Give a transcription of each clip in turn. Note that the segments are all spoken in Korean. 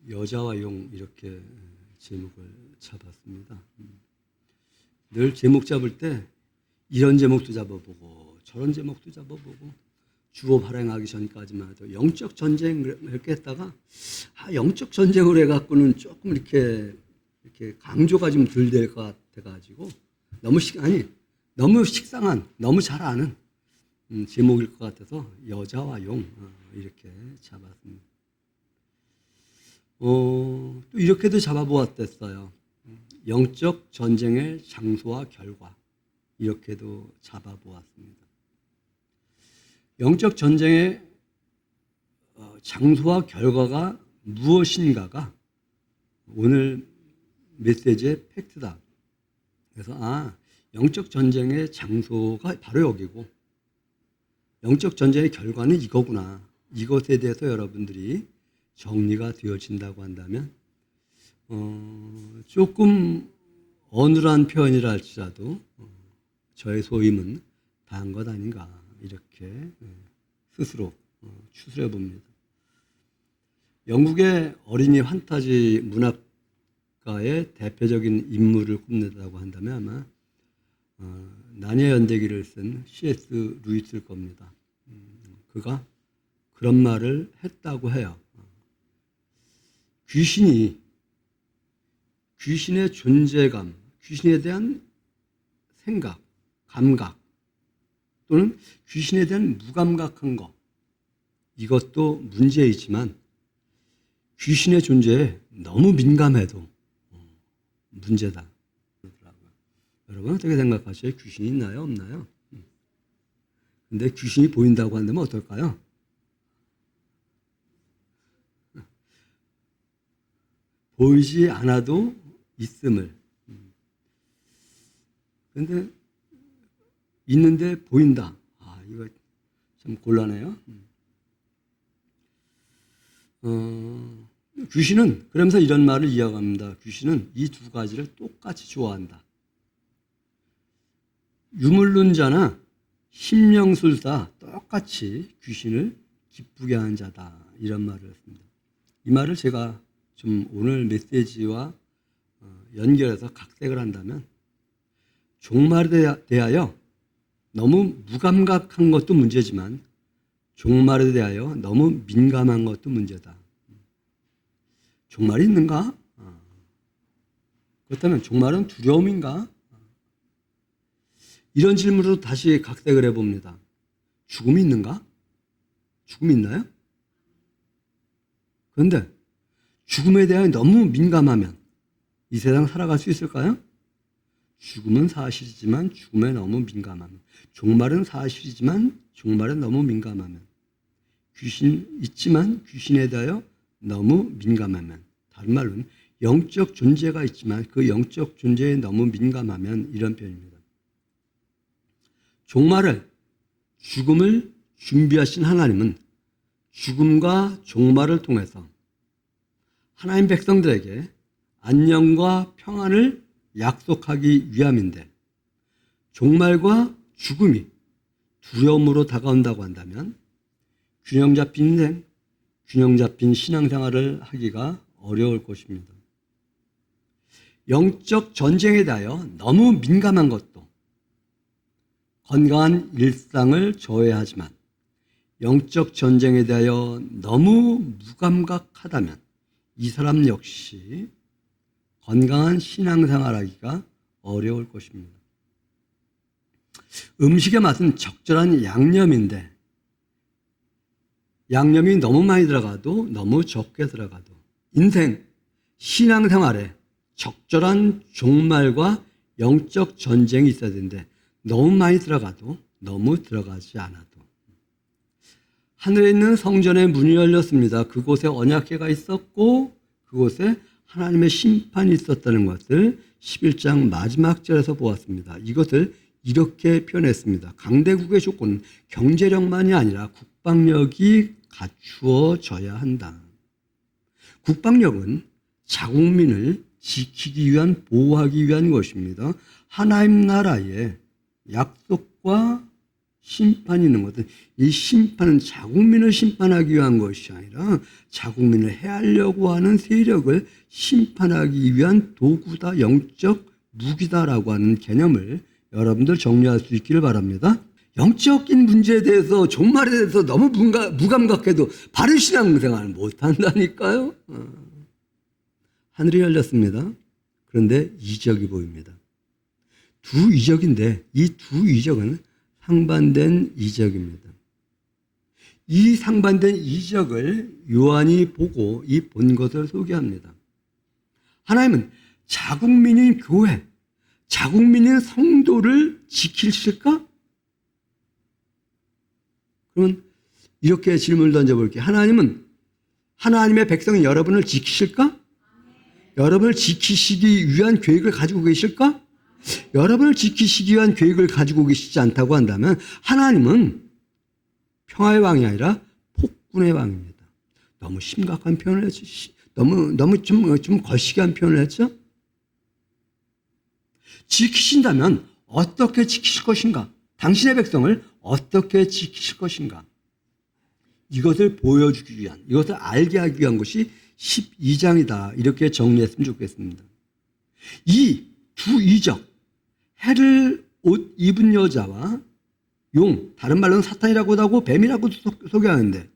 여자와 용 이렇게 제목을 잡았습니다. 늘 제목 잡을 때 이런 제목도 잡아보고 저런 제목도 잡아보고 주어 발행하기 전까지만 해도 영적 전쟁을 이렇게 했다가 영적 전쟁을 해갖고는 조금 이렇게 강조가 좀 덜 될 것 같아가지고 너무 식상한 너무 잘 아는 제목일 것 같아서 여자와 용 이렇게 잡았습니다. 또 이렇게도 잡아보았댔어요. 영적 전쟁의 장소와 결과 이렇게도 잡아보았습니다. 영적 전쟁의 장소와 결과가 무엇인가가 오늘 메시지의 팩트다. 그래서 영적 전쟁의 장소가 바로 여기고 영적 전쟁의 결과는 이거구나. 이것에 대해서 여러분들이 정리가 되어진다고 한다면 조금 어눌한 표현이라 할지라도 저의 소임은 다한 것 아닌가 이렇게 스스로 추스려 봅니다. 영국의 어린이 판타지 문학가의 대표적인 인물을 꼽는다고 한다면 아마 나니아 연대기를 쓴 C.S. 루이스일 겁니다. 그가 그런 말을 했다고 해요. 귀신의 존재감, 귀신에 대한 생각, 감각 또는 귀신에 대한 무감각한 것 이것도 문제이지만 귀신의 존재에 너무 민감해도 문제다. 여러분 어떻게 생각하세요? 귀신이 있나요? 없나요? 근데 귀신이 보인다고 한다면 어떨까요? 보이지 않아도 있음을. 그런데 있는데 보인다. 이거 참 곤란해요. 귀신은 그러면서 이런 말을 이야기합니다. 귀신은 이 두 가지를 똑같이 좋아한다. 유물론자나 심령술사 똑같이 귀신을 기쁘게 하는 자다. 이런 말을 했습니다. 이 말을 제가 좀 오늘 메시지와 연결해서 각색을 한다면 종말에 대하여 너무 무감각한 것도 문제지만 종말에 대하여 너무 민감한 것도 문제다. 종말이 있는가? 그렇다면 종말은 두려움인가? 이런 질문으로 다시 각색을 해봅니다. 죽음이 있는가? 죽음이 있나요? 그런데 죽음에 대해 너무 민감하면 이 세상 살아갈 수 있을까요? 죽음은 사실이지만 죽음에 너무 민감하면, 종말은 사실이지만 종말에 너무 민감하면, 귀신 있지만 귀신에 대하여 너무 민감하면, 다른 말로는 영적 존재가 있지만 그 영적 존재에 너무 민감하면 이런 표현입니다. 종말을, 죽음을 준비하신 하나님은 죽음과 종말을 통해서 하나님 백성들에게 안녕과 평안을 약속하기 위함인데 종말과 죽음이 두려움으로 다가온다고 한다면 균형 잡힌 인생, 균형 잡힌 신앙생활을 하기가 어려울 것입니다. 영적 전쟁에 대하여 너무 민감한 것도 건강한 일상을 저해하지만 영적 전쟁에 대하여 너무 무감각하다면 이 사람 역시 건강한 신앙생활하기가 어려울 것입니다. 음식의 맛은 적절한 양념인데 양념이 너무 많이 들어가도 너무 적게 들어가도 인생, 신앙생활에 적절한 종말과 영적 전쟁이 있어야 되는데 너무 많이 들어가도 너무 들어가지 않아도 하늘에 있는 성전의 문이 열렸습니다. 그곳에 언약궤가 있었고 그곳에 하나님의 심판이 있었다는 것을 11장 마지막 절에서 보았습니다. 이것을 이렇게 표현했습니다. 강대국의 조건은 경제력만이 아니라 국방력이 갖추어져야 한다. 국방력은 자국민을 지키기 위한, 보호하기 위한 것입니다. 하나님 나라의 약속과 심판이 있는 것은 이 심판은 자국민을 심판하기 위한 것이 아니라 자국민을 해하려고 하는 세력을 심판하기 위한 도구다, 영적 무기다라고 하는 개념을 여러분들 정리할 수 있기를 바랍니다. 영적인 문제에 대해서 종말에 대해서 너무 무감각해도 바른 신앙생활을 못한다니까요. 하늘이 열렸습니다. 그런데 이적이 보입니다. 두 이적인데 이 두 이적은 상반된 이적입니다. 이 상반된 이적을 요한이 보고 이 본 것을 소개합니다. 하나님은 자국민인 교회, 자국민인 성도를 지키실까? 그러면 이렇게 질문을 던져볼게요. 하나님은 하나님의 백성인 여러분을 지키실까? 여러분을 지키시기 위한 계획을 가지고 계실까? 여러분을 지키시기 위한 계획을 가지고 계시지 않다고 한다면 하나님은 평화의 왕이 아니라 폭군의 왕입니다. 너무 심각한 표현을 했죠. 너무 좀 거시기한 표현을 했죠. 지키신다면 어떻게 지키실 것인가? 당신의 백성을 어떻게 지키실 것인가? 이것을 보여주기 위한, 이것을 알게 하기 위한 것이 12장이다. 이렇게 정리했으면 좋겠습니다. 이 두 이적, 해를 옷 입은 여자와 용, 다른 말로는 사탄이라고도 하고 뱀이라고도 소개하는데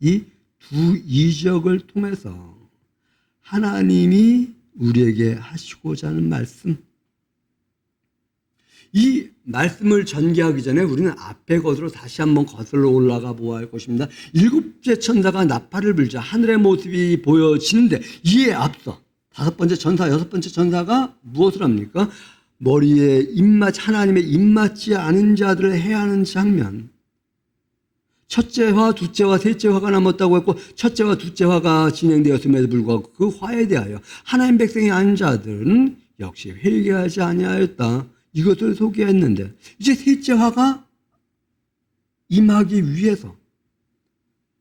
이 두 이적을 통해서 하나님이 우리에게 하시고자 하는 말씀, 이 말씀을 전개하기 전에 우리는 앞에 것으로 다시 한번 거슬러 올라가 보아야 할 것입니다. 일곱째 천사가 나팔을 불자 하늘의 모습이 보여지는데 이에 앞서 다섯 번째 천사, 여섯 번째 천사가 무엇을 합니까? 머리에 하나님의 입맞지 않은 자들을 해하는 장면. 첫째 화, 둘째 화, 셋째 화가 남았다고 했고 첫째 화, 둘째 화가 진행되었음에도 불구하고 그 화에 대하여 하나님 백성이 아닌 자들은 역시 회개하지 아니하였다. 이것을 소개했는데 이제 셋째 화가 임하기 위해서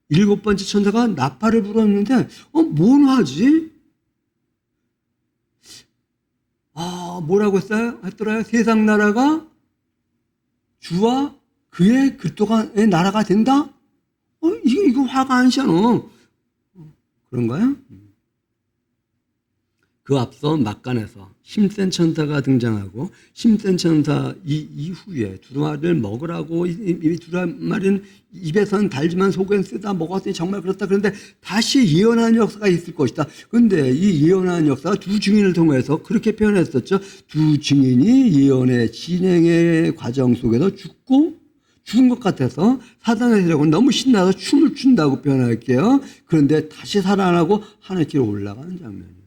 일곱 번째 천사가 나팔을 불었는데 뭔 화지? 뭐라고 했더라요? 세상 나라가 주와 그의 그동안의 나라가 된다? 이거 화가 아니잖아. 그런가요? 그 앞서 막간에서 힘센 천사가 등장하고 힘센 천사 이후에 두루마리를 먹으라고 이 두루마리는 입에서는 달지만 속엔 쓰다 먹었으니 정말 그렇다. 그런데 다시 예언하는 역사가 있을 것이다. 그런데 이 예언하는 역사가 두 증인을 통해서 그렇게 표현했었죠. 두 증인이 예언의 진행의 과정 속에서 죽은 것 같아서 사단의 세력은 너무 신나서 춤을 춘다고 표현할게요. 그런데 다시 살아나고 하늘길로 올라가는 장면이에요.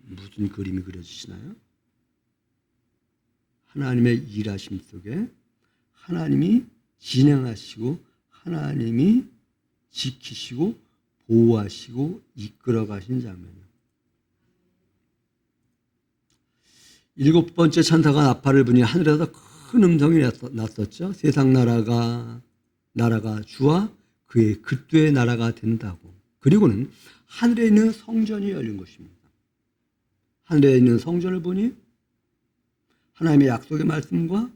무슨 그림이 그려지시나요? 하나님의 일하심 속에 하나님이 진행하시고 하나님이 지키시고 보호하시고 이끌어 가신 장면이에요. 일곱 번째 천사가 나팔을 부니 하늘에서 큰 음성이 났었죠. 세상 나라가 주와 그의 그때의 나라가 된다고. 그리고는 하늘에 있는 성전이 열린 것입니다. 하늘에 있는 성전을 보니 하나님의 약속의 말씀과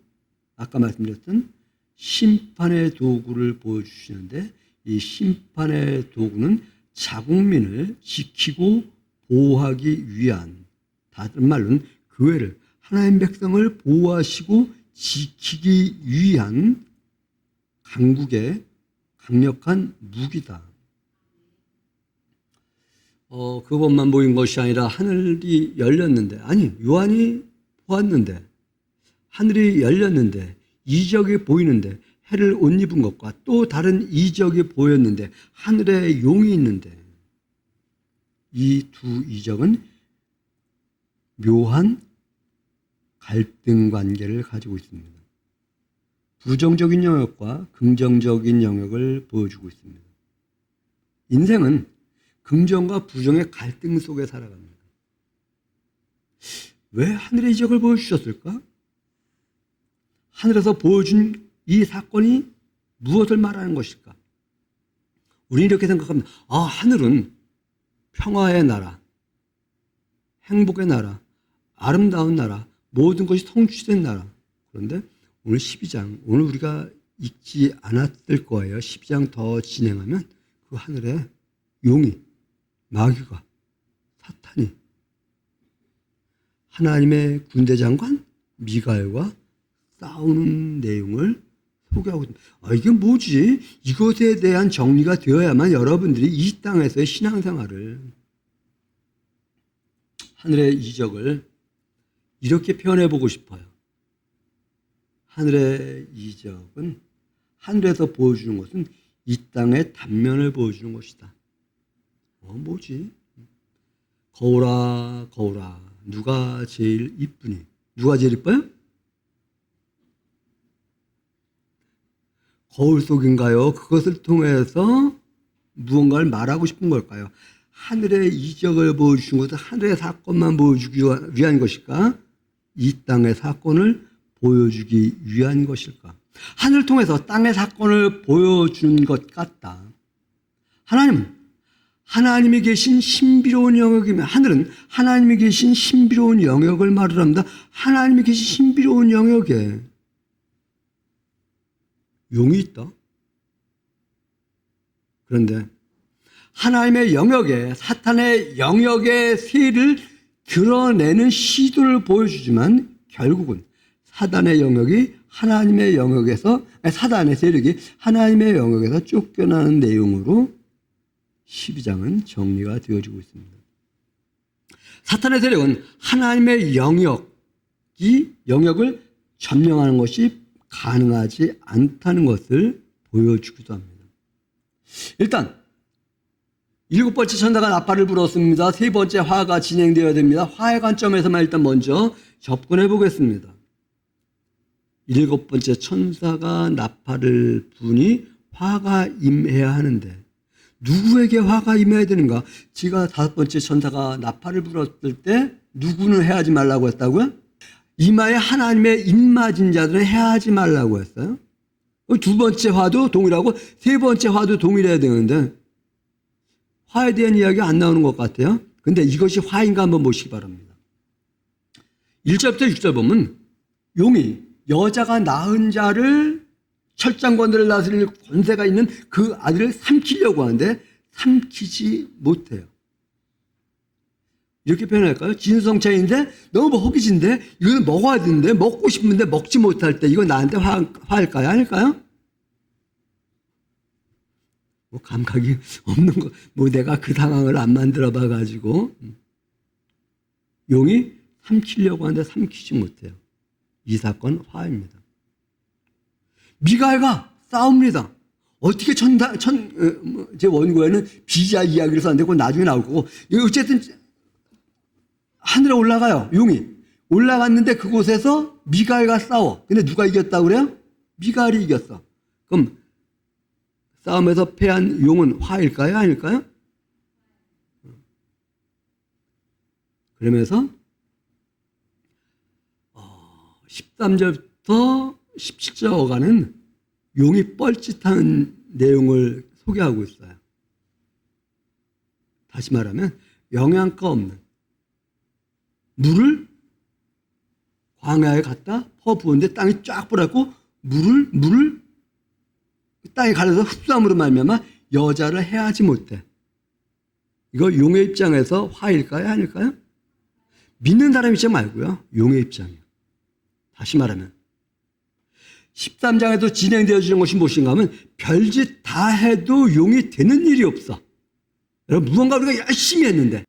아까 말씀드렸던 심판의 도구를 보여주시는데 이 심판의 도구는 자국민을 지키고 보호하기 위한, 다른 말로는 교회를, 하나님 백성을 보호하시고 지키기 위한 강국의 강력한 무기다. 그것만 보인 것이 아니라 하늘이 열렸는데, 아니 요한이 보았는데 하늘이 열렸는데 이적이 보이는데 해를 옷 입은 것과 또 다른 이적이 보였는데 하늘에 용이 있는데 이 두 이적은 묘한 갈등 관계를 가지고 있습니다. 부정적인 영역과 긍정적인 영역을 보여주고 있습니다. 인생은 긍정과 부정의 갈등 속에 살아갑니다. 왜 하늘의 이적을 보여주셨을까? 하늘에서 보여준 이 사건이 무엇을 말하는 것일까? 우리는 이렇게 생각합니다. 하늘은 평화의 나라, 행복의 나라, 아름다운 나라, 모든 것이 성취된 나라. 그런데 오늘 12장, 오늘 우리가 읽지 않았을 거예요. 12장 더 진행하면 그 하늘에 용이, 마귀가, 사탄이 하나님의 군대 장관 미가엘과 싸우는 내용을 소개하고 있습니다. 이게 뭐지? 이것에 대한 정리가 되어야만 여러분들이 이 땅에서의 신앙생활을, 하늘의 이적을 이렇게 표현해 보고 싶어요. 하늘의 이적은, 하늘에서 보여주는 것은 이 땅의 단면을 보여주는 것이다. 뭐지? 거울아, 거울아, 누가 제일 이쁘니? 누가 제일 이뻐요? 거울 속인가요? 그것을 통해서 무언가를 말하고 싶은 걸까요? 하늘의 이적을 보여주신 것은 하늘의 사건만 보여주기 위한 것일까? 이 땅의 사건을 보여주기 위한 것일까? 하늘을 통해서 땅의 사건을 보여준 것 같다. 하나님은 하나님이 계신 신비로운 영역이며, 하늘은 하나님이 계신 신비로운 영역을 말을 합니다. 하나님이 계신 신비로운 영역에 용이 있다. 그런데 하나님의 영역에, 사탄의 영역의 세를 드러내는 시도를 보여주지만 결국은 사단의 영역이 하나님의 영역에서, 사단의 세력이 하나님의 영역에서 쫓겨나는 내용으로 12장은 정리가 되어지고 있습니다. 사탄의 세력은 하나님의 영역을 점령하는 것이 가능하지 않다는 것을 보여주기도 합니다. 일단 7번째 천사가 나팔을 불었습니다. 3번째 화가 진행되어야 됩니다. 화의 관점에서만 일단 먼저 접근해 보겠습니다. 7번째 천사가 나팔을 부니 화가 임해야 하는데 누구에게 화가 임해야 되는가? 제가 5번째 천사가 나팔을 불었을 때 누구는 해하지 말라고 했다고요? 이마에 하나님의 입맞은 자들은 해하지 말라고 했어요. 2번째 화도 동일하고 3번째 화도 동일해야 되는데 화에 대한 이야기가 안 나오는 것 같아요. 근데 이것이 화인가 한번 보시기 바랍니다. 1절부터 6절 보면 용이 여자가 낳은 자를, 철장권들을 다스릴 권세가 있는 그 아들을 삼키려고 하는데 삼키지 못해요. 이렇게 표현할까요? 진성차인데 너무 허기진데 이거는 먹어야 되는데 먹고 싶은데 먹지 못할 때 이거 나한테 화일까요? 아닐까요? 뭐 감각이 없는 거, 뭐 내가 그 상황을 안 만들어 봐가지고 용이 삼키려고 하는데 삼키지 못해요. 이 사건 화입니다. 미가엘과 싸웁니다. 어떻게 제 원고에는 비자 이야기를 썼는데 그건 나중에 나올 거고, 어쨌든 하늘에 올라가요. 용이 올라갔는데 그곳에서 미가엘과 싸워. 근데 누가 이겼다고 그래요? 미가엘이 이겼어. 그럼 싸움에서 패한 용은 화일까요? 아닐까요? 그러면서 13절부터 17절 어가는 용이 뻘짓한 내용을 소개하고 있어요. 다시 말하면 영양가 없는 물을 광야에 갖다 퍼부었는데 땅이 쫙 불었고 물을 땅에 가려서 흡수함으로 말미암아 여자를 해하지 못해. 이거 용의 입장에서 화일까요? 아닐까요? 믿는 사람 입장 말고요. 용의 입장이에요. 다시 말하면 13장에도 진행되어지는 것이 무엇인가 하면 별짓 다 해도 용이 되는 일이 없어. 여러분, 무언가 우리가 열심히 했는데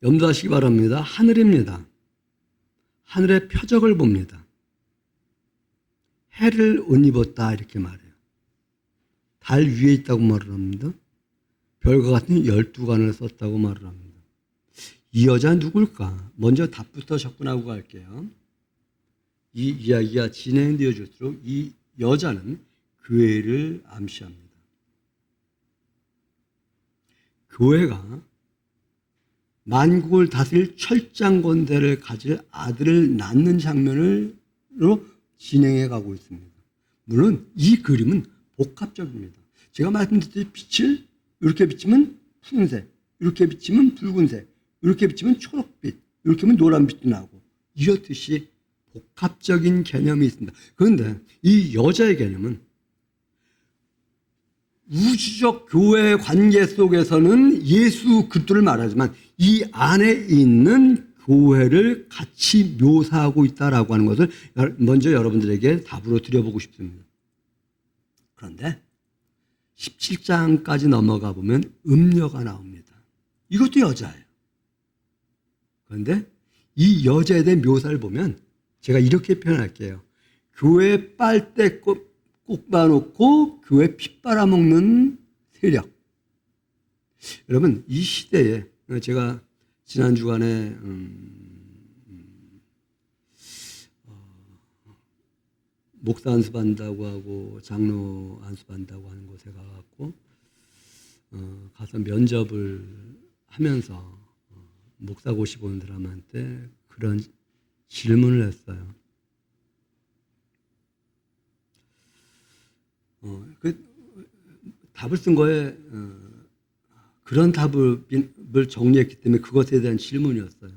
염두하시기 바랍니다. 하늘입니다. 하늘의 표적을 봅니다. 해를 옷 입었다 이렇게 말해요. 달 위에 있다고 말을 합니다. 별과 같은 12관을 썼다고 말을 합니다. 이 여자 누굴까? 먼저 답부터 접근하고 갈게요. 이 이야기가 진행되어질수록 이 여자는 교회를 암시합니다. 교회가 만국을 다스릴 철장권대를 가질 아들을 낳는 장면으로 진행해 가고 있습니다. 물론 이 그림은 복합적입니다. 제가 말씀드렸듯이 빛을 이렇게 비치면 푸른색, 이렇게 비치면 붉은색, 이렇게 비치면 초록빛, 이렇게 하면 노란빛도 나고 이렇듯이 복합적인 개념이 있습니다. 그런데 이 여자의 개념은 우주적 교회 관계 속에서는 예수 그리스도를 말하지만 이 안에 있는 교회를 같이 묘사하고 있다라고 하는 것을 먼저 여러분들에게 답으로 드려보고 싶습니다. 그런데 17장까지 넘어가 보면 음녀가 나옵니다. 이것도 여자예요. 그런데 이 여자에 대한 묘사를 보면 제가 이렇게 표현할게요. 교회 빨대 꽂아놓고 교회 피 빨아먹는 세력. 여러분, 이 시대에 제가 지난 주간에 목사 안수받는다고 하고 장로 안수받는다고 하는 곳에 가갖고 가서 면접을 하면서 목사 고시 보는 사람한테 그런 질문을 했어요. 그 답을 쓴 거에 그런 답을 정리했기 때문에 그것에 대한 질문이었어요.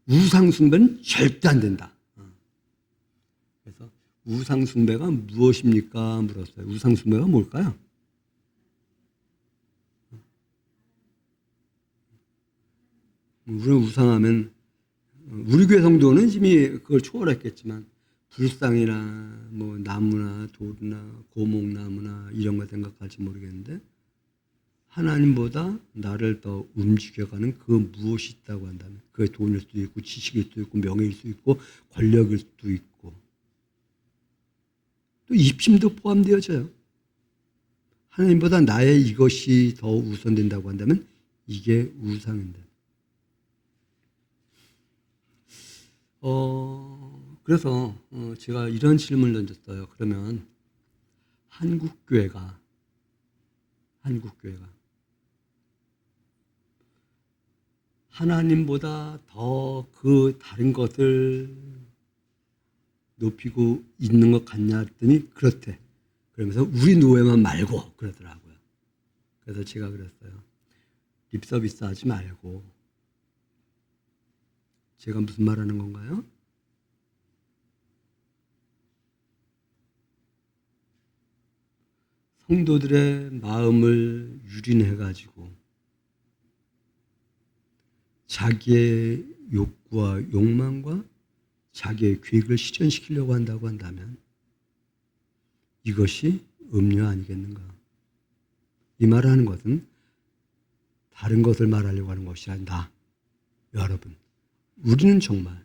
우상숭배는 절대 안 된다. 그래서 우상숭배가 무엇입니까? 물었어요. 우상숭배가 뭘까요? 우리는 우상하면 우리 교회 성도는 이미 그걸 초월했겠지만 불상이나 뭐 나무나 돌이나 고목나무나 이런 거 생각할지 모르겠는데 하나님보다 나를 더 움직여가는 그 무엇이 있다고 한다면 그게 돈일 수도 있고 지식일 수도 있고 명예일 수도 있고 권력일 수도 있고 또 입심도 포함되어져요. 하나님보다 나의 이것이 더 우선된다고 한다면 이게 우상인데 그래서 제가 이런 질문을 던졌어요. 그러면 한국교회가 하나님보다 더 그 다른 것을 높이고 있는 것 같냐 했더니 그렇대. 그러면서 우리 노예만 말고 그러더라고요. 그래서 제가 그랬어요. 립서비스 하지 말고 제가 무슨 말하는 건가요? 성도들의 마음을 유린해가지고 자기의 욕구와 욕망과 자기의 계획을 실현시키려고 한다고 한다면 이것이 음료 아니겠는가? 이 말을 하는 것은 다른 것을 말하려고 하는 것이 아니라 여러분, 우리는 정말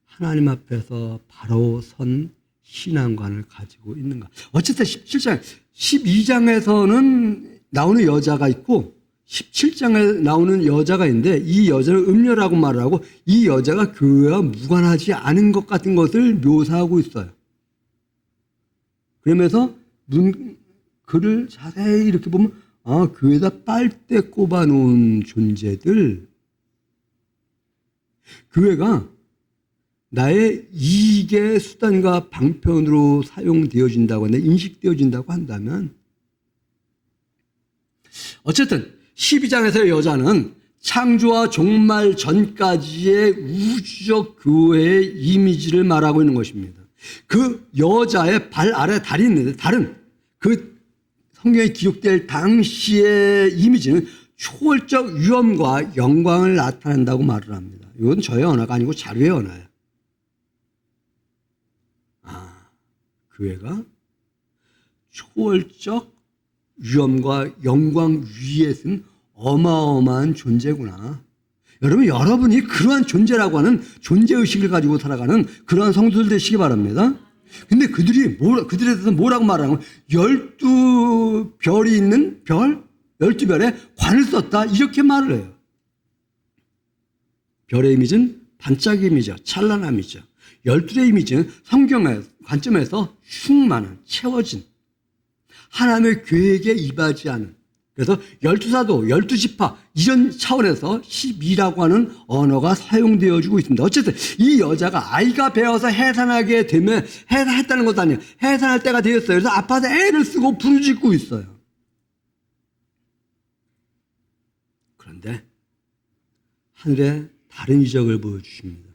하나님 앞에서 바로 선 신앙관을 가지고 있는가? 어쨌든 17장, 12장에서는 나오는 여자가 있고 17장에 나오는 여자가 있는데 이 여자는 음녀라고 말을 하고 이 여자가 교회와 무관하지 않은 것 같은 것을 묘사하고 있어요. 그러면서 글을 자세히 이렇게 보면 교회에다 빨대 꼽아놓은 존재들, 교회가 나의 이익의 수단과 방편으로 사용되어진다고 한다, 인식되어진다고 한다면 어쨌든 12장에서의 여자는 창조와 종말 전까지의 우주적 교회의 이미지를 말하고 있는 것입니다. 그 여자의 발 아래 달이 있는데 다른 그 성경에 기록될 당시의 이미지는 초월적 위엄과 영광을 나타낸다고 말을 합니다. 이건 저의 언어가 아니고 자료의 언어예요. 교회가 초월적 위엄과 영광 위에 쓴 어마어마한 존재구나. 여러분이 그러한 존재라고 하는 존재의식을 가지고 살아가는 그러한 성도들 되시기 바랍니다. 근데 그들에 대해서 뭐라고 말하는 거예요? 12별이 있는 별? 12별에 관을 썼다. 이렇게 말을 해요. 별의 이미지는 반짝임이죠. 찬란함이죠. 12의 이미지는 성경의 관점에서 충만한, 채워진 하나님의 계획에 임하지 않은, 그래서 12사도, 12지파 이런 차원에서 12라고 하는 언어가 사용되어지고 있습니다. 어쨌든 이 여자가 아이가 배어서 해산하게 되면 해산했다는 것도 아니에요. 해산할 때가 되었어요. 그래서 아파서 애를 쓰고 부르짖고 있어요. 그런데 하늘의 다른 이적을 보여주십니다.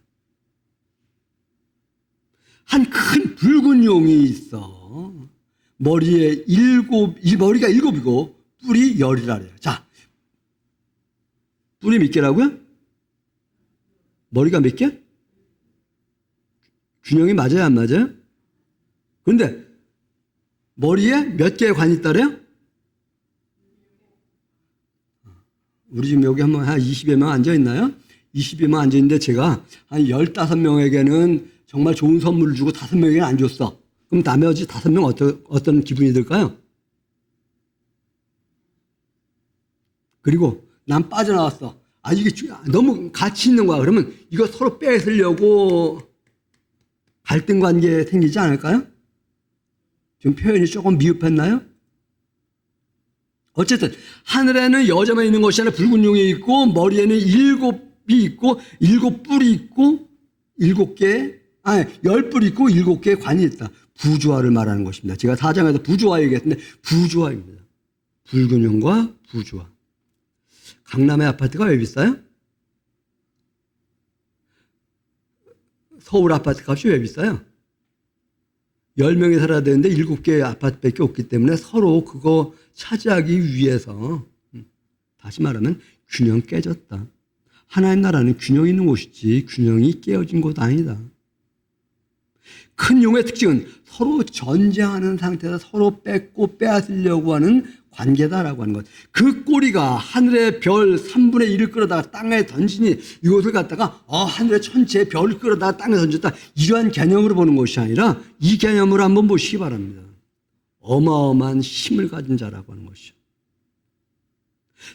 한 큰 붉은 용이 있어. 머리가 일곱이고 뿔이 열이라래요. 자, 뿔이 몇 개라고요? 머리가 몇 개? 균형이 맞아요, 안 맞아요? 그런데 머리에 몇 개의 관이 있다래요? 우리 지금 여기 한 20여 명 앉아있나요? 20여 명 앉아있는데 제가 한 15명에게는 정말 좋은 선물을 주고 5명에게는 안 줬어. 그럼 나머지 5명 어떤 기분이 들까요? 그리고 난 빠져나왔어. 이게 너무 같이 있는 거야. 그러면 이거 서로 뺏으려고 갈등 관계 생기지 않을까요? 좀 표현이 조금 미흡했나요? 어쨌든 하늘에는 여자만 있는 것이 아니라 붉은 용이 있고 머리에는 7이 있고 7뿔이 있고 10뿔이 있고 7개의 관이 있다. 부조화를 말하는 것입니다. 제가 4장에서 부조화 얘기했는데 부조화입니다. 붉은 용과 부조화. 강남의 아파트가 왜 비싸요? 서울 아파트 값이 왜 비싸요? 10명이 살아야 되는데 7개의 아파트밖에 없기 때문에 서로 그거 차지하기 위해서, 다시 말하면 균형 깨졌다. 하나님 나라는 균형 있는 곳이지 균형이 깨어진 곳 아니다. 큰 용의 특징은 서로 전쟁하는 상태에서 서로 뺏고 빼앗으려고 하는 관계다라고 하는 것. 그 꼬리가 하늘의 별 3분의 1을 끌어다가 땅에 던지니 이것을 갖다가 하늘의 천체의 별을 끌어다가 땅에 던졌다. 이러한 개념으로 보는 것이 아니라 이 개념으로 한번 보시기 바랍니다. 어마어마한 힘을 가진 자라고 하는 것이죠.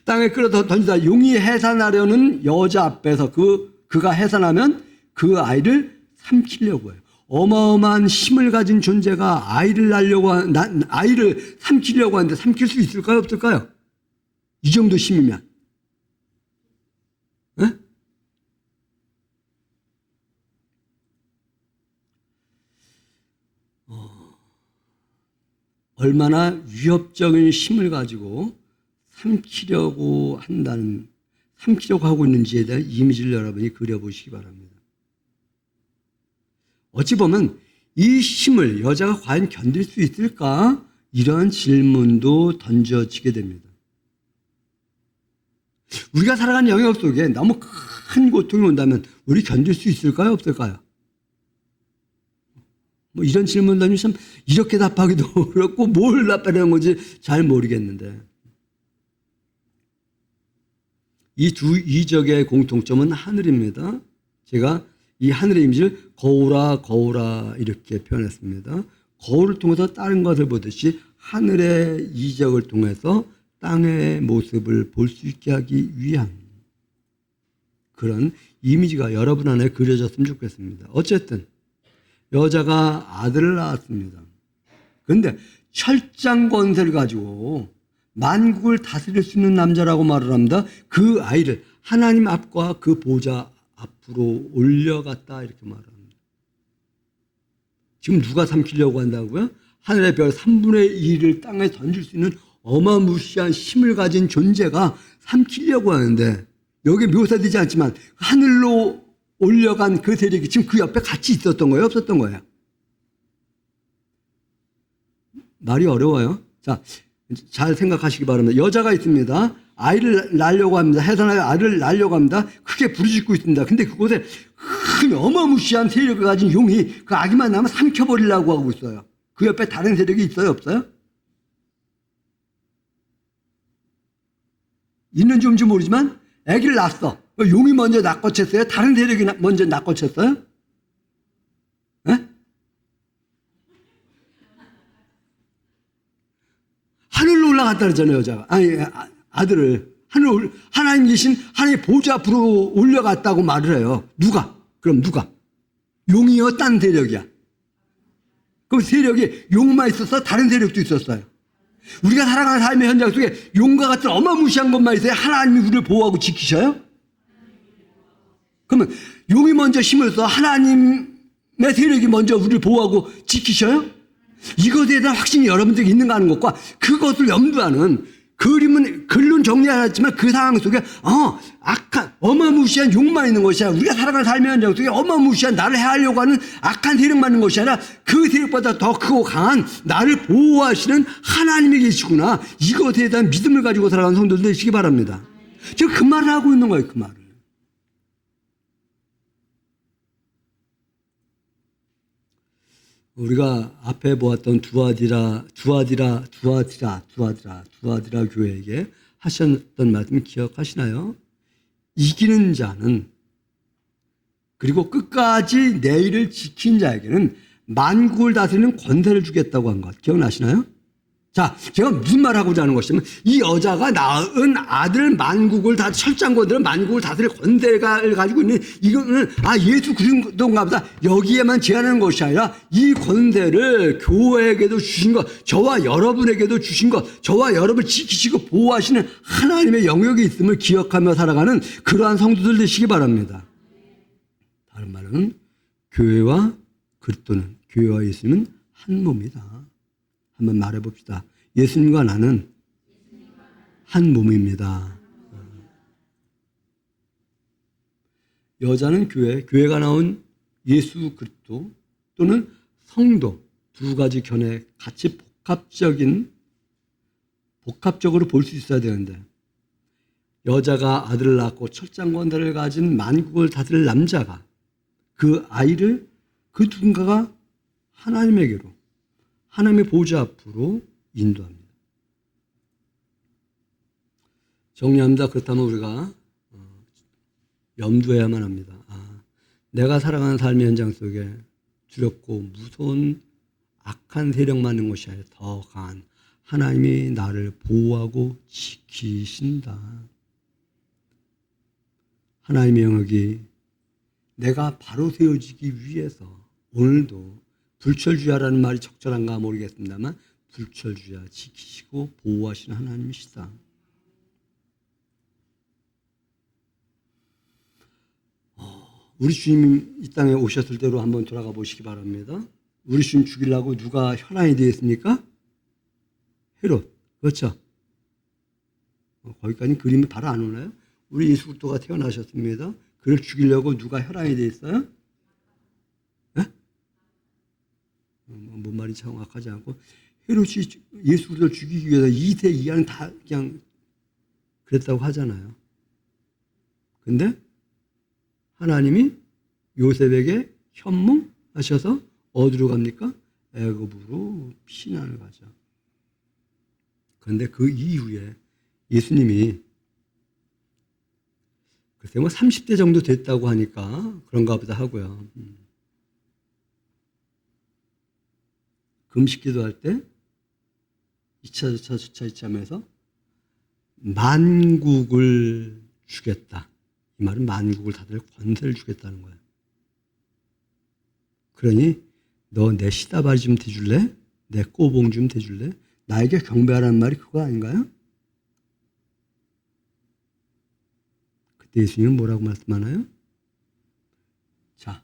땅에 끌어 던지다 용이 해산하려는 여자 앞에서 그가 해산하면 그 아이를 삼키려고 해요. 어마어마한 힘을 가진 존재가 아이를 삼키려고 하는데 삼킬 수 있을까요? 없을까요? 이 정도 힘이면. 네? 얼마나 위협적인 힘을 가지고 삼키려고 하고 있는지에 대한 이미지를 여러분이 그려보시기 바랍니다. 어찌 보면 이 힘을 여자가 과연 견딜 수 있을까? 이런 질문도 던져지게 됩니다. 우리가 살아가는 영역 속에 너무 큰 고통이 온다면 우리 견딜 수 있을까요? 없을까요? 이런 질문 던지면 참 이렇게 답하기도 어렵고 뭘 답하려는 건지 잘 모르겠는데, 이 두 이적의 공통점은 하늘입니다. 제가 이 하늘의 이미지를 거울아 이렇게 표현했습니다. 거울을 통해서 다른 것을 보듯이 하늘의 이적을 통해서 땅의 모습을 볼 수 있게 하기 위한 그런 이미지가 여러분 안에 그려졌으면 좋겠습니다. 어쨌든 여자가 아들을 낳았습니다. 그런데 철장 권세를 가지고 만국을 다스릴 수 있는 남자라고 말을 합니다. 그 아이를 하나님 앞과 그 보좌 앞으로 올려갔다 이렇게 말합니다. 지금 누가 삼키려고 한다고요? 하늘의 별 3분의 1을 땅에 던질 수 있는 어마무시한 힘을 가진 존재가 삼키려고 하는데, 여기 묘사되지 않지만 하늘로 올려간 그 세력이 지금 그 옆에 같이 있었던 거예요? 없었던 거예요? 말이 어려워요. 자, 잘 생각하시기 바랍니다. 여자가 있습니다. 아이를 낳으려고 합니다. 해산하여 아이를 낳으려고 합니다. 크게 부르짖고 있습니다. 근데 그곳에 큰 어마무시한 세력을 가진 용이 그 아기만 낳으면 삼켜버리려고 하고 있어요. 그 옆에 다른 세력이 있어요? 없어요? 있는지 없는지 모르지만 아기를 낳았어. 용이 먼저 낚아챘어요? 다른 세력이 먼저 낚아챘어요? 네? 하늘로 올라갔다 그러잖아요, 여자가. 아들을. 하나님 계신 하나님 보좌 앞으로 올려갔다고 말을 해요. 누가? 그럼 누가? 용이요? 딴 세력이야? 그 세력이 용만 있었어? 다른 세력도 있었어요. 우리가 살아가는 삶의 현장 속에 용과 같은 어마무시한 것만 있어요? 하나님이 우리를 보호하고 지키셔요? 그러면 용이 먼저 힘을 써 하나님의 세력이 먼저 우리를 보호하고 지키셔요? 이것에 대한 확신이 여러분들에게 있는가 하는 것과 그것을 염두하는 그림은 글로는 정리 안 했지만 그 상황 속에 악한 어마무시한 욕만 있는 것이 아니라 우리가 살아가는 삶의 현장 속에 어마무시한 나를 해하려고 하는 악한 세력만 있는 것이 아니라 그 세력보다 더 크고 강한 나를 보호하시는 하나님이 계시구나. 이것에 대한 믿음을 가지고 살아가는 성도들 되시기 바랍니다. 지금 그 말을 하고 있는 거예요. 그 말을. 우리가 앞에 보았던 두아디라 교회에게 하셨던 말씀 기억하시나요? 이기는 자는, 그리고 끝까지 내 일을 지킨 자에게는 만국을 다스리는 권세를 주겠다고 한 것 기억나시나요? 자, 제가 무슨 말을 하고자 하는 것이냐면 이 여자가 낳은 아들 만국을 다 철장권들은 만국을 다스릴 권세를 가지고 있는 이거는 예수 그리스도인가 보다 여기에만 제한하는 것이 아니라 이 권세를 교회에게도 주신 것, 저와 여러분에게도 주신 것, 저와 여러분을 지키시고 보호하시는 하나님의 영역이 있음을 기억하며 살아가는 그러한 성도들 되시기 바랍니다. 다른 말은 교회와 그리스도는, 교회와 예수님은 한 몸이다. 한번 말해봅시다. 예수님과 나는 한 몸입니다. 여자는 교회가 나온 예수 그리스도 또는 성도, 두 가지 견해 같이 복합적으로 볼 수 있어야 되는데, 여자가 아들을 낳고 철장권세를 가진 만국을 다스릴 남자가 그 아이를, 그 누군가가 하나님에게로, 하나님의 보좌 앞으로 인도합니다. 정리합니다. 그렇다면 우리가 염두해야만 합니다. 내가 살아가는 삶의 현장 속에 두렵고 무서운 악한 세력만 있는 것이 아니라 더 강한 하나님이 나를 보호하고 지키신다. 하나님의 영역이 내가 바로 세워지기 위해서 오늘도 불철주야라는 말이 적절한가 모르겠습니다만 불철주야 지키시고 보호하시는 하나님이시다. 우리 주님 이 땅에 오셨을 때로 한번 돌아가 보시기 바랍니다. 우리 주님 죽이려고 누가 혈안이 되었습니까? 헤롯. 그렇죠? 거기까지 그림이 바로 안 오나요? 우리 예수 그리스도가 태어나셨습니다. 그를 죽이려고 누가 혈안이 되어 있어요? 뭔 말인지 정확하지 않고, 헤롯이 예수 그리스도를 죽이기 위해서 2세 이하는 다 그냥 그랬다고 하잖아요. 근데 하나님이 요셉에게 현몽하셔서 어디로 갑니까? 애굽으로 피난을 가죠. 그런데 그 이후에 예수님이 글쎄 30대 정도 됐다고 하니까 그런가 보다 하고요. 금식 기도할 때 2차, 주차, 주차, 2차 하면서 만국을 주겠다. 이 말은 만국을 다들 권세를 주겠다는 거예요. 그러니 너 내 시다바리 좀 대줄래? 내 꼬봉 좀 대줄래? 나에게 경배하라는 말이 그거 아닌가요? 그때 예수님은 뭐라고 말씀하나요? 자,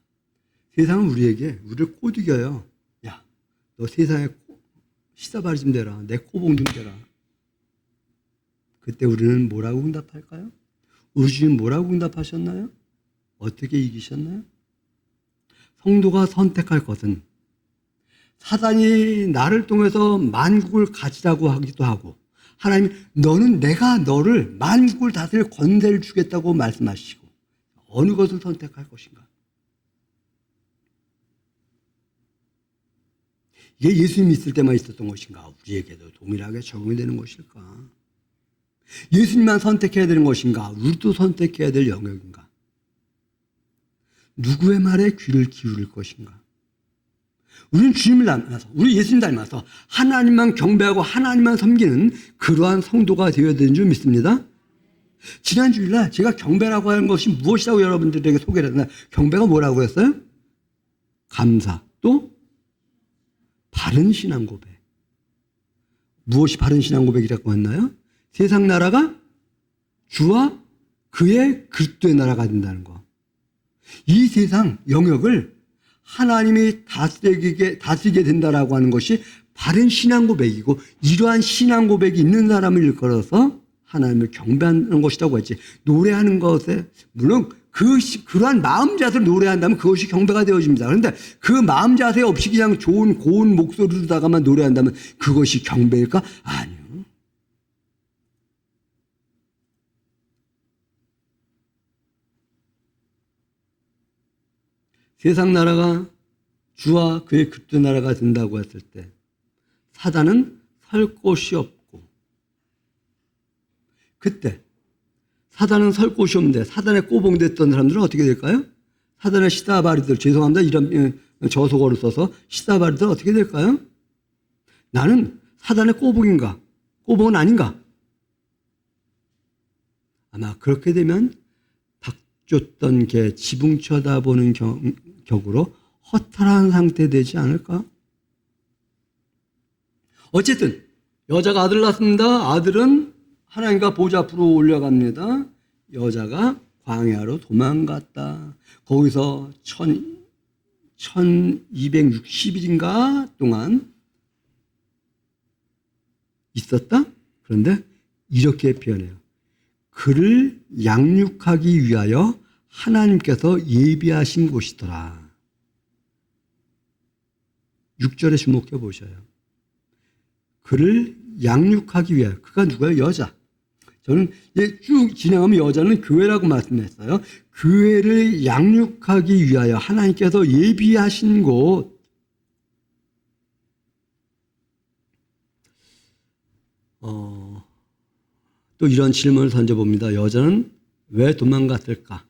세상은 우리를 꼬드겨요. 너 세상에 시다바리 좀 대라. 내 코봉 좀 대라. 그때 우리는 뭐라고 응답할까요? 우리 주님 뭐라고 응답하셨나요? 어떻게 이기셨나요? 성도가 선택할 것은 사단이 나를 통해서 만국을 가지라고 하기도 하고, 하나님 너는 내가 너를 만국을 다스릴 권세를 주겠다고 말씀하시고, 어느 것을 선택할 것인가? 이게 예수님이 있을 때만 있었던 것인가? 우리에게도 동일하게 적용이 되는 것일까? 예수님만 선택해야 되는 것인가? 우리도 선택해야 될 영역인가? 누구의 말에 귀를 기울일 것인가? 우리는 주님을 닮아서, 우리 예수님 닮아서 하나님만 경배하고 하나님만 섬기는 그러한 성도가 되어야 되는 줄 믿습니다. 지난 주일날 제가 경배라고 하는 것이 무엇이라고 여러분들에게 소개를 했나? 경배가 뭐라고 했어요? 감사, 또 바른 신앙 고백. 무엇이 바른 신앙 고백이라고 했나요? 세상 나라가 주와 그의 그리스도의 나라가 된다는 거. 이 세상 영역을 하나님이 다스리게 된다라고 하는 것이 바른 신앙 고백이고 이러한 신앙 고백이 있는 사람을 일컬어서 하나님을 경배하는 것이라고 했지. 노래하는 것에 물론 그러한 마음 자세로 노래한다면 그것이 경배가 되어집니다. 그런데 그 마음 자세 없이 그냥 좋은 고운 목소리로다가만 노래한다면 그것이 경배일까? 아니요. 세상 나라가 주와 그의 그리스도 나라가 된다고 했을 때 사단은 설 곳이 없고, 그때 사단은 설 곳이 없는데 사단에 꼬봉됐던 사람들은 어떻게 될까요? 사단의 시다바리들, 죄송합니다. 이런 저속어를 써서 시다바리들 어떻게 될까요? 나는 사단의 꼬봉인가? 꼬봉은 아닌가? 아마 그렇게 되면 닭 쫓던 개 지붕 쳐다보는 격으로 허탈한 상태 되지 않을까? 어쨌든 여자가 아들 낳습니다. 아들은 하나님과 보좌 앞으로 올려갑니다. 여자가 광야로 도망갔다. 거기서 1260일인가 동안 있었다. 그런데 이렇게 표현해요. 그를 양육하기 위하여 하나님께서 예비하신 곳이더라. 6절에 주목해 보셔요. 그를 양육하기 위하여. 그가 누구예요? 여자. 저는 쭉 진행하면 여자는 교회라고 말씀했어요. 교회를 양육하기 위하여 하나님께서 예비하신 곳. 또 이런 질문을 던져봅니다. 여자는 왜 도망갔을까?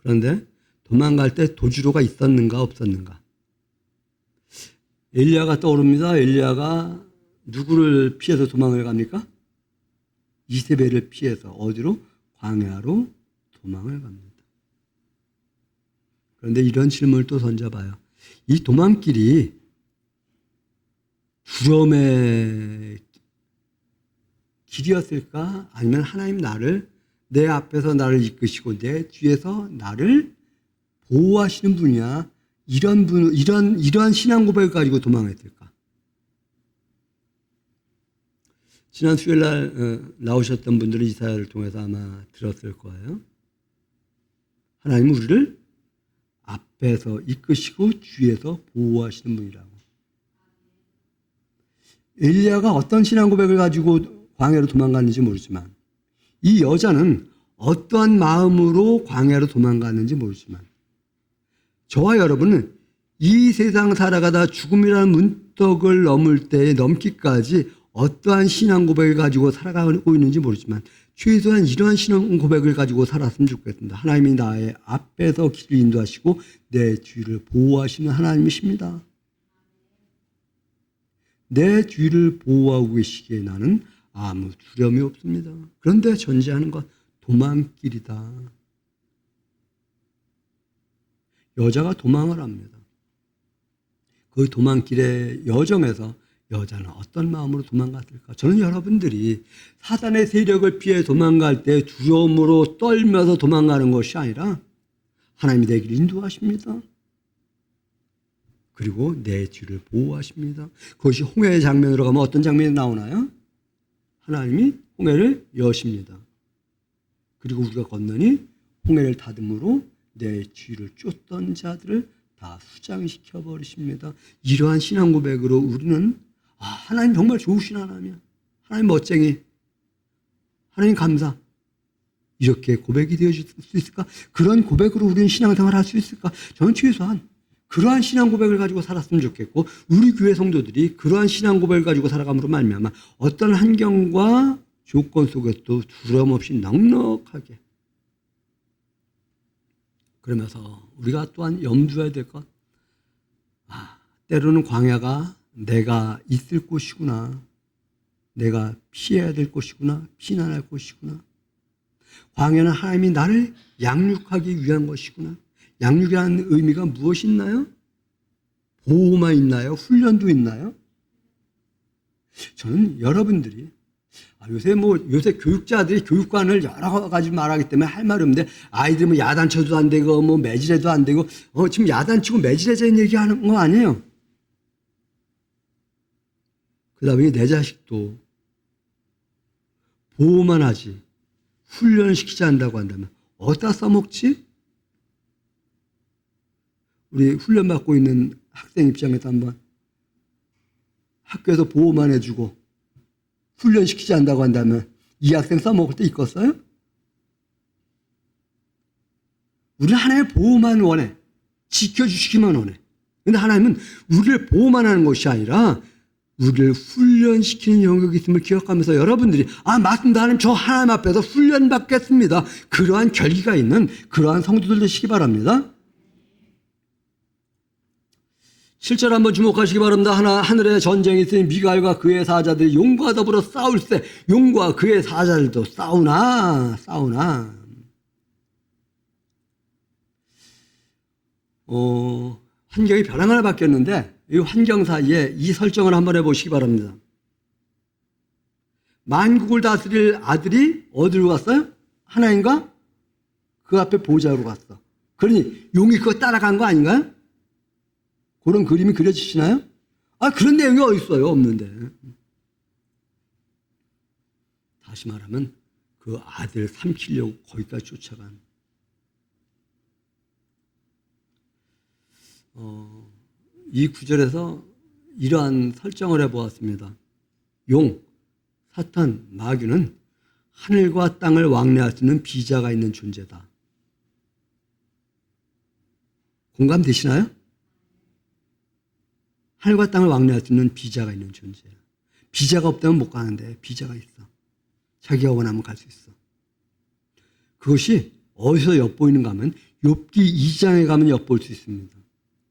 그런데 도망갈 때 도주로가 있었는가 없었는가? 엘리야가 떠오릅니다. 엘리야가 누구를 피해서 도망을 갑니까? 이세벨을 피해서 어디로? 광야로 도망을 갑니다. 그런데 이런 질문을 또 던져봐요. 이 도망길이 두려움의 길이었을까? 아니면 하나님 내 앞에서 나를 이끄시고 내 뒤에서 나를 보호하시는 분이야. 이러한 신앙 고백을 가지고 도망했을까? 지난 수요일 날 나오셨던 분들은 이사야를 통해서 아마 들었을 거예요. 하나님은 우리를 앞에서 이끄시고 뒤에서 보호하시는 분이라고. 엘리야가 어떤 신앙 고백을 가지고 광야로 도망갔는지 모르지만 이 여자는 어떠한 마음으로 광야로 도망갔는지 모르지만 저와 여러분은 이 세상 살아가다 죽음이라는 문턱을 넘기까지 어떠한 신앙 고백을 가지고 살아가고 있는지 모르지만 최소한 이러한 신앙 고백을 가지고 살았으면 좋겠습니다. 하나님이 나의 앞에서 길을 인도하시고 내 뒤를 보호하시는 하나님이십니다. 내 뒤를 보호하고 계시기에 나는 아무 두려움이 없습니다. 그런데 전제하는 것 도망길이다. 여자가 도망을 합니다. 그 도망길의 여정에서 여자는 어떤 마음으로 도망갔을까? 저는 여러분들이 사단의 세력을 피해 도망갈 때 두려움으로 떨면서 도망가는 것이 아니라 하나님이 내 길을 인도하십니다. 그리고 내 뒤를 보호하십니다. 그것이 홍해의 장면으로 가면 어떤 장면이 나오나요? 하나님이 홍해를 여십니다. 그리고 우리가 건너니 홍해를 닫음으로 내 뒤를 쫓던 자들을 다 수장시켜 버리십니다. 이러한 신앙 고백으로 우리는 하나님 정말 좋으신 하나님이야. 하나님 멋쟁이. 하나님 감사. 이렇게 고백이 되어질 수 있을까? 그런 고백으로 우리는 신앙생활을 할 수 있을까? 저는 최소한 그러한 신앙 고백을 가지고 살았으면 좋겠고 우리 교회 성도들이 그러한 신앙 고백을 가지고 살아감으로 말미암아 어떤 환경과 조건 속에서도 두려움 없이 넉넉하게 그러면서 우리가 또한 염두해야 될 것, 때로는 광야가 내가 있을 곳이구나. 내가 피해야 될 곳이구나. 피난할 곳이구나. 광야는 하나님이 나를 양육하기 위한 것이구나. 양육이라는 의미가 무엇이 있나요? 보호만 있나요? 훈련도 있나요? 저는 여러분들이 요새 교육자들이 교육관을 여러 가지 말하기 때문에 할 말이 없는데 아이들 야단쳐도 안 되고 매질해도 안 되고 지금 야단치고 매질해자는 얘기하는 거 아니에요. 그 다음에 내 자식도 보호만 하지 훈련시키지 않는다고 한다면 어디다 써먹지? 우리 훈련받고 있는 학생 입장에서 한번 학교에서 보호만 해주고 훈련시키지 않는다고 한다면 이 학생 써먹을 때 있겠어요? 우리는 하나님의 보호만 원해. 지켜주시기만 원해. 근데 하나님은 우리를 보호만 하는 것이 아니라 우리를 훈련시키는 영역이 있음을 기억하면서 여러분들이 맞습니다. 하나님 저 하나님 앞에서 훈련받겠습니다. 그러한 결기가 있는 그러한 성도들 되시기 바랍니다. 7절 한번 주목하시기 바랍니다. 하늘에 전쟁이 있으니 미가엘과 그의 사자들이 용과 더불어 싸울세. 용과 그의 사자들도 싸우나. 환경이 벼랑 하나 바뀌었는데 이 환경 사이에 이 설정을 한번 해보시기 바랍니다. 만국을 다스릴 아들이 어디로 갔어요? 하나님과 그 앞에 보좌로 갔어. 그러니 용이 그거 따라간 거 아닌가요? 그런 그림이 그려지시나요? 그런 내용이 어디 있어요? 없는데. 다시 말하면 그 아들 삼키려고 거기까지 쫓아간. 이 구절에서 이러한 설정을 해보았습니다. 용, 사탄, 마귀는 하늘과 땅을 왕래할 수 있는 비자가 있는 존재다. 공감되시나요? 하늘과 땅을 왕래할 수 있는 비자가 있는 존재야. 비자가 없다면 못 가는데 비자가 있어. 자기가 원하면 갈 수 있어. 그것이 어디서 엿보이는가 하면 욥기 2장에 가면 엿볼 수 있습니다.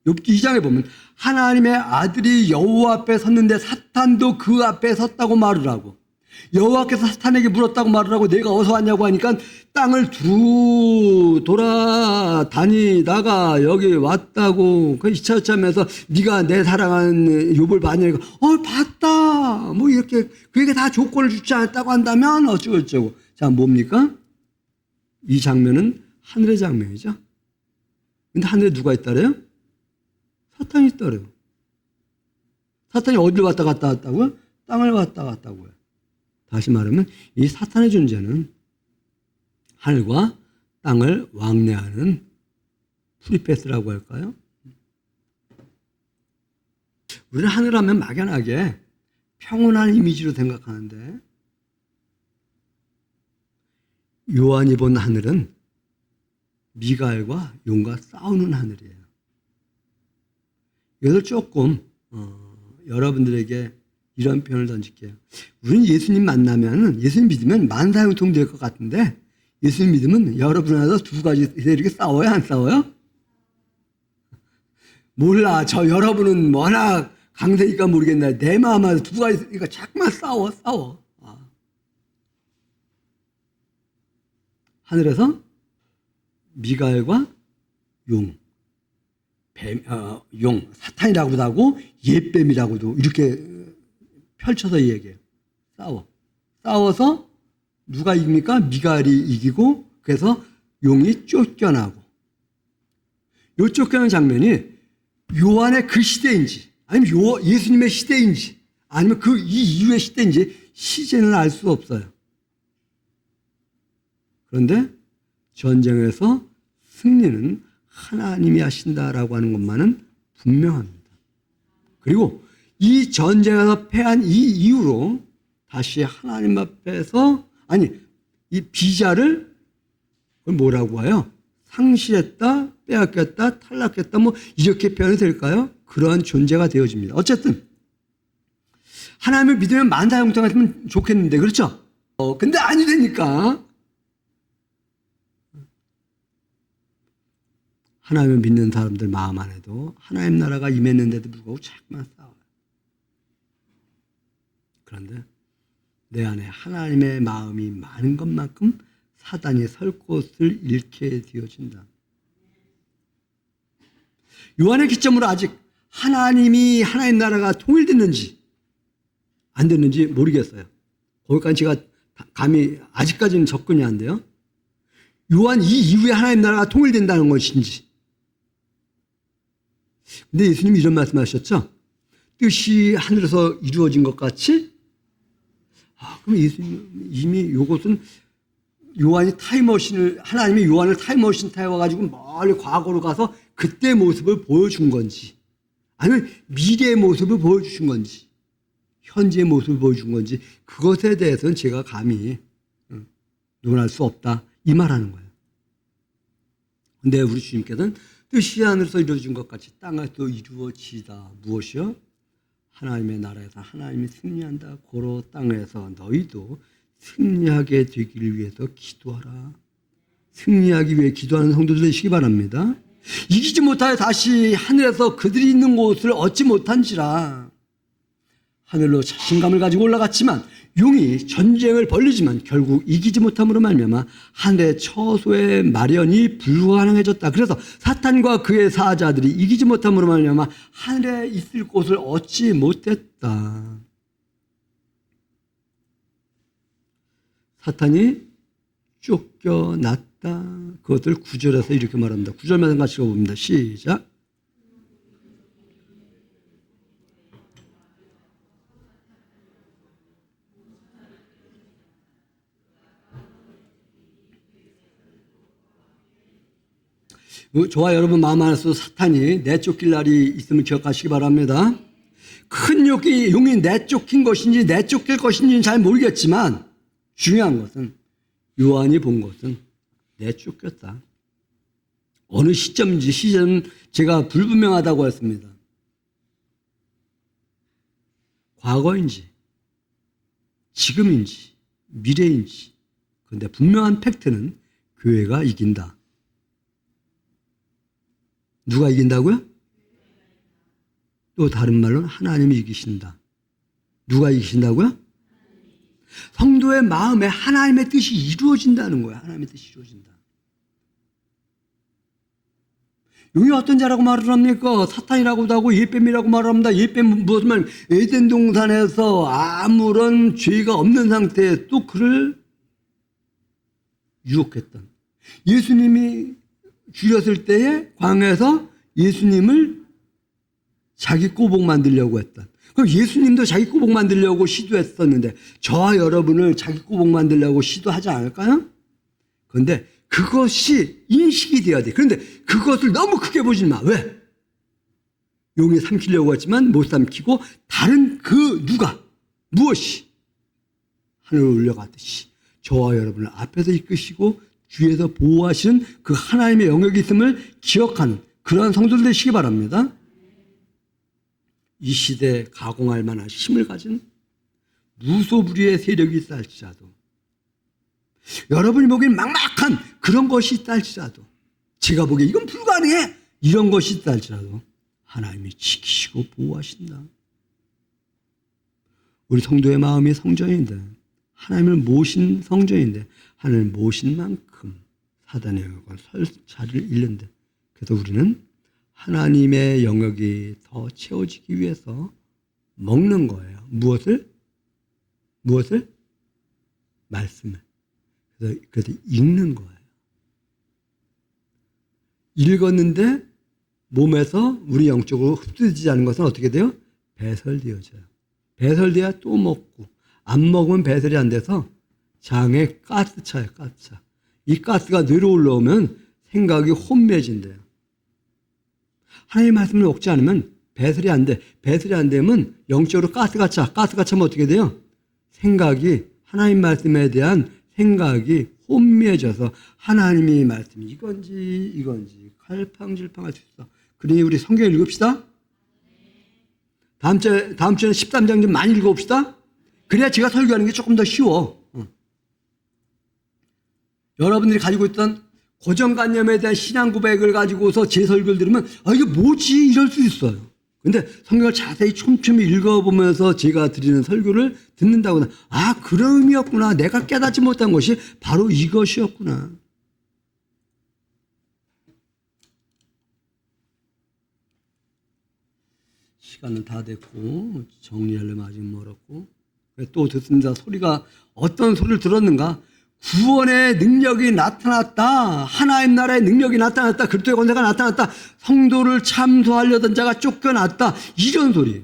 욥기 2장에 보면 하나님의 아들이 여호와 앞에 섰는데 사탄도 그 앞에 섰다고 말을 하고 여호와께서 사탄에게 물었다고 말을 하고 내가 어디서 왔냐고 하니까 땅을 돌아다니다가 여기 왔다고 그 이차저차하면서 네가 내 사랑하는 욥을 봤냐고 봤다 뭐 이렇게 그에게 다 조건을 주지 않았다고 한다면 어쩌고 자 뭡니까? 이 장면은 하늘의 장면이죠. 근데 하늘에 누가 있다래요? 사탄이 있다래요. 사탄이 어디를 왔다 갔다 왔다고요? 땅을 왔다 갔다고요. 다시 말하면 이 사탄의 존재는 하늘과 땅을 왕래하는 프리패스라고 할까요? 우리는 하늘하면 막연하게 평온한 이미지로 생각하는데 요한이 본 하늘은 미가엘과 용과 싸우는 하늘이에요. 이것을 조금 여러분들에게 이런 표현을 던질게요. 우리는 예수님 만나면 예수님 믿으면 만사형통 될 것 같은데 예수님 믿으면 여러분 안에서 두 가지 이렇게 싸워요? 안 싸워요? 몰라. 저 여러분은 워낙 강세니까 모르겠나. 내 마음 안에서 두 가지 있으니까 자꾸만 싸워. 하늘에서 미가엘과 용, 사탄이라고도 하고 옛뱀이라고도 이렇게 펼쳐서 얘기해요. 싸워서 누가 이깁니까? 미가엘이 이기고 그래서 용이 쫓겨나고 요 쫓겨나는 장면이 요한의 그 시대인지 아니면 예수님의 시대인지 아니면 그 이후의 시대인지 시제는 알 수 없어요. 그런데 전쟁에서 승리는 하나님이 하신다라고 하는 것만은 분명합니다. 그리고 이 전쟁에서 패한 이 이후로 다시 하나님 앞에서 이 비자를 뭐라고 해요? 상실했다, 빼앗겼다, 탈락했다 뭐 이렇게 표현이 될까요? 그러한 존재가 되어집니다. 어쨌든 하나님을 믿으면 만사형통했으면 좋겠는데 그렇죠? 근데 아니되니까 하나님을 믿는 사람들 마음 안에도 하나님 나라가 임했는데도 불구하고 자꾸만 싸워요. 그런데 내 안에 하나님의 마음이 많은 것만큼 사단이 설 곳을 잃게 되어진다. 요한의 기점으로 아직 하나님 나라가 통일됐는지 안 됐는지 모르겠어요. 거기까지 제가 감히 아직까지는 접근이 안 돼요. 요한 이 이후에 하나님 나라가 통일된다는 것인지. 근데 예수님이 이런 말씀하셨죠. 뜻이 하늘에서 이루어진 것 같이? 그럼 예수님 이미 이것은 요한이 하나님이 요한을 타임머신 태워가지고 멀리 과거로 가서 그때 모습을 보여준 건지, 아니면 미래의 모습을 보여주신 건지, 현재의 모습을 보여준 건지, 그것에 대해서는 제가 감히 논할 수 없다, 이 말하는 거예요. 근데 우리 주님께서는 뜻이 하늘에서 이루어진 것 같이 땅에서 이루어지다. 무엇이요? 하나님의 나라에서 하나님이 승리한다. 고로 땅에서 너희도 승리하게 되기를 위해서 기도하라. 승리하기 위해 기도하는 성도들 되시기 바랍니다. 이기지 못하여 다시 하늘에서 그들이 있는 곳을 얻지 못한지라. 하늘로 자신감을 가지고 올라갔지만 용이 전쟁을 벌리지만 결국 이기지 못함으로 말미암아 하늘의 처소의 마련이 불가능해졌다. 그래서 사탄과 그의 사자들이 이기지 못함으로 말미암아 하늘에 있을 곳을 얻지 못했다. 사탄이 쫓겨났다. 그것을 9절에서 이렇게 말합니다. 9절만 같이 읽어봅니다. 시작. 저와 여러분 마음 안에서 사탄이 내쫓길 날이 있으면 기억하시기 바랍니다. 큰 용이 내쫓긴 것인지 내쫓길 것인지는 잘 모르겠지만 중요한 것은 요한이 본 것은 내쫓겼다. 어느 시점인지 시점은 제가 불분명하다고 했습니다. 과거인지 지금인지 미래인지, 그런데 분명한 팩트는 교회가 이긴다. 누가 이긴다고요? 또 다른 말로는 하나님이 이기신다. 누가 이기신다고요? 성도의 마음에 하나님의 뜻이 이루어진다는 거예요. 하나님의 뜻이 이루어진다. 용이 어떤 자라고 말을 합니까? 사탄이라고도 하고 예뱀이라고 말을 합니다. 예뱀은 무엇을 말? 에덴 동산에서 아무런 죄가 없는 상태에 또 그를 유혹했던, 예수님이 죽였을 때에 광야에서 예수님을 자기 꼬복 만들려고 했던, 그럼 예수님도 자기 꼬복 만들려고 시도했었는데 저와 여러분을 자기 꼬복 만들려고 시도하지 않을까요? 그런데 그것이 인식이 되어야 돼. 그런데 그것을 너무 크게 보지 마. 왜? 용이 삼키려고 했지만 못 삼키고 다른 그 누가 무엇이 하늘로 올려가듯이 저와 여러분을 앞에서 이끄시고 뒤에서 보호하시는 그 하나님의 영역이 있음을 기억하는 그러한 성도들 되시기 바랍니다. 이 시대에 가공할 만한 힘을 가진 무소불위의 세력이 있다 할지라도, 여러분이 보기엔 막막한 그런 것이 있다 할지라도, 제가 보기에 이건 불가능해 이런 것이 있다 할지라도 하나님이 지키시고 보호하신다. 우리 성도의 마음이 성전인데, 하나님을 모신 성전인데 하나님을 모신 만큼 사단의 영역은 설 자리를 잃는데, 그래서 우리는 하나님의 영역이 더 채워지기 위해서 먹는 거예요. 무엇을? 말씀을. 그래서 읽는 거예요. 읽었는데 몸에서 우리 영적으로 흡수되지 않은 것은 어떻게 돼요? 배설되어져요. 배설돼야 또 먹고, 안 먹으면 배설이 안 돼서 장에 가스 차요, 가스 차. 이 가스가 뇌로 올라오면 생각이 혼미해진대요. 하나님의 말씀을 먹지 않으면 배설이 안 돼. 배설이 안 되면 영적으로 가스가 차. 가스가 차면 어떻게 돼요? 생각이, 하나님 말씀에 대한 생각이 혼미해져서 하나님의 말씀이 이건지 갈팡질팡할 수 있어. 그러니 우리 성경 읽읍시다. 다음 주에는 13장 좀 많이 읽어봅시다. 그래야 제가 설교하는 게 조금 더 쉬워. 여러분들이 가지고 있던 고정관념에 대한 신앙 고백을 가지고서 제 설교를 들으면 이게 뭐지? 이럴 수 있어요. 근데 성경을 자세히 촘촘히 읽어보면서 제가 드리는 설교를 듣는다거나, 그런 의미였구나. 내가 깨닫지 못한 것이 바로 이것이었구나. 시간은 다 됐고 정리하려면 아직 멀었고, 또 듣습니다. 소리가 어떤 소리를 들었는가? 구원의 능력이 나타났다. 하나님 나라의 능력이 나타났다. 그리스도의 권세가 나타났다. 성도를 참소하려던 자가 쫓겨났다. 이런 소리.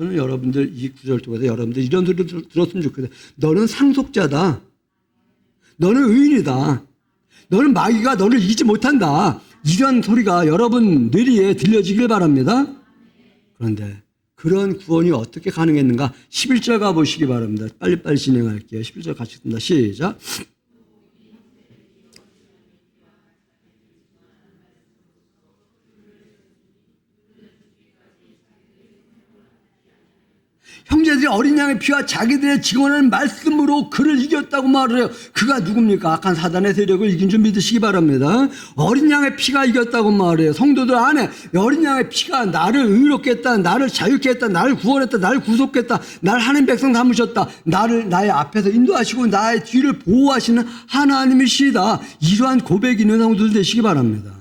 저는 여러분들 이 구절 통해서 여러분들 이런 소리를 들었으면 좋겠어요. 너는 상속자다. 너는 의인이다. 너는 마귀가 너를 이기지 못한다. 이런 소리가 여러분 뇌리에 들려지길 바랍니다. 그런데 그런 구원이 어떻게 가능했는가? 11절 가보시기 바랍니다. 빨리빨리 진행할게요. 11절 같이 씁니다. 시작. 형제들이 어린 양의 피와 자기들의 증언하는 말씀으로 그를 이겼다고 말을 해요. 그가 누굽니까? 악한 사단의 세력을 이긴 줄 믿으시기 바랍니다. 어린 양의 피가 이겼다고 말해요. 성도들 안에 어린 양의 피가 나를 의롭게 했다, 나를 자유케 했다, 나를 구원했다, 나를 구속했다, 나를 하나님 백성 삼으셨다, 나를 나의 앞에서 인도하시고 나의 뒤를 보호하시는 하나님이시다. 이러한 고백이 있는 성도들 되시기 바랍니다.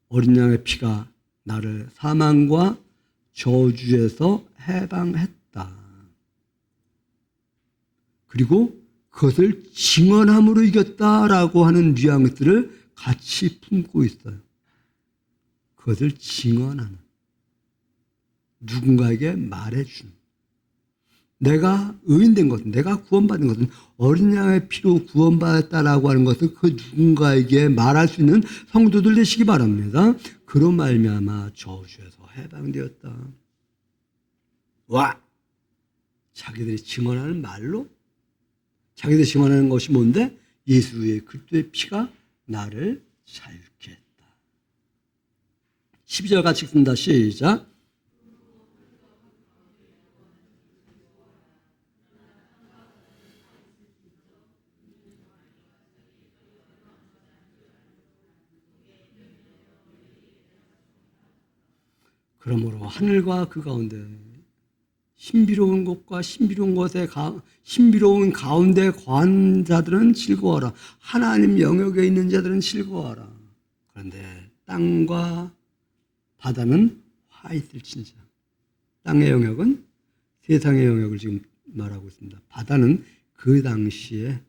어린 양의 피가 나를 사망과 저주에서 해방했다. 그리고 그것을 증언함으로 이겼다라고 하는 뉘앙스를 같이 품고 있어요. 그것을 증언하는, 누군가에게 말해주는, 내가 의인된 것은, 내가 구원받은 것은 어린 양의 피로 구원받았다라고 하는 것을 그 누군가에게 말할 수 있는 성도들 되시기 바랍니다. 그로 말미암아 저주에서 해방되었다. 와! 자기들이 증언하는 말로, 자기들이 증언하는 것이 뭔데? 예수의 그리스도의 피가 나를 자유케 했다. 12절 같이 읽습니다. 시작. 그러므로 하늘과 그 가운데 신비로운 곳과 신비로운 가운데 거한 자들은 즐거워하라. 하나님 영역에 있는 자들은 즐거워하라. 그런데 땅과 바다는 화 있을진저. 땅의 영역은 세상의 영역을 지금 말하고 있습니다. 바다는 그 당시에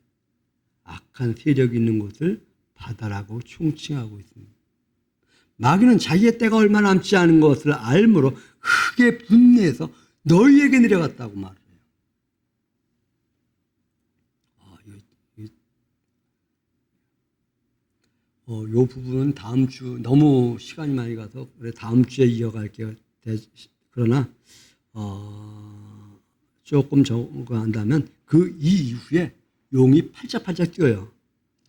악한 세력이 있는 곳을 바다라고 총칭하고 있습니다. 마귀는 자기의 때가 얼마 남지 않은 것을 알므로 크게 분내해서 너희에게 내려갔다고 말해요. 이 부분은 다음 주, 너무 시간이 많이 가서 그래 다음 주에 이어갈게요. 그러나 조금 저거 한다면 그 이후에 용이 팔짝팔짝 뛰어요.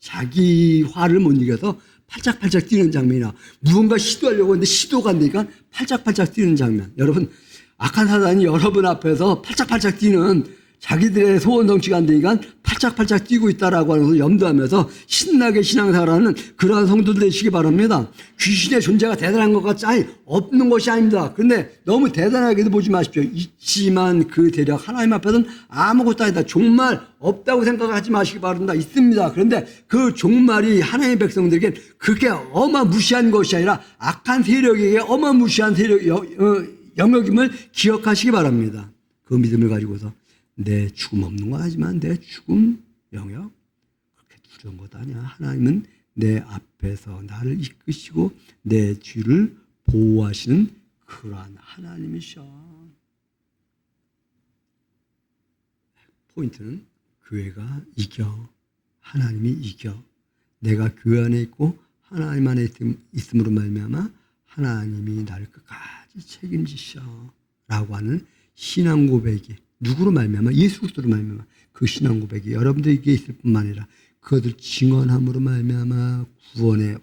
자기 화를 못 이겨서 팔짝팔짝 뛰는 장면이나 무언가 시도하려고 하는데 시도가 안 되니까 팔짝팔짝 뛰는 장면. 여러분, 악한 사단이 여러분 앞에서 팔짝팔짝 뛰는 자기들의 소원 성취가 안 되니까 팔짝팔짝 뛰고 있다라고 하는 것을 염두하면서 신나게 신앙생활하는 그러한 성도들 되시기 바랍니다. 귀신의 존재가 대단한 것 같지 없는 것이 아닙니다. 그런데 너무 대단하게도 보지 마십시오. 있지만 그 대략 하나님 앞에서는 아무것도 아니다. 종말 없다고 생각하지 마시기 바랍니다. 있습니다. 그런데 그 종말이 하나님의 백성들에게 그렇게 어마무시한 것이 아니라 악한 세력에게 어마무시한 영역임을 기억하시기 바랍니다. 그 믿음을 가지고서 내 죽음 없는 건 하지만 내 죽음 영역 그렇게 두려운 것 아니야. 하나님은 내 앞에서 나를 이끄시고 내 뒤를 보호하시는 그러한 하나님이셔. 포인트는 교회가 이겨. 하나님이 이겨. 내가 교회 안에 있고 하나님 안에 있음으로 말미암아 하나님이 나를 끝까지 책임지셔 라고 하는 신앙 고백이 누구로 말미암아? 예수 그리스도로 말미암아. 그 신앙 고백이 여러분들에게 있을 뿐만 아니라 그것을 증언함으로 말미암아 구원을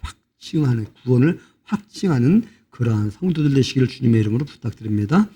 확증하는 그러한 성도들 되시기를 주님의 이름으로 부탁드립니다.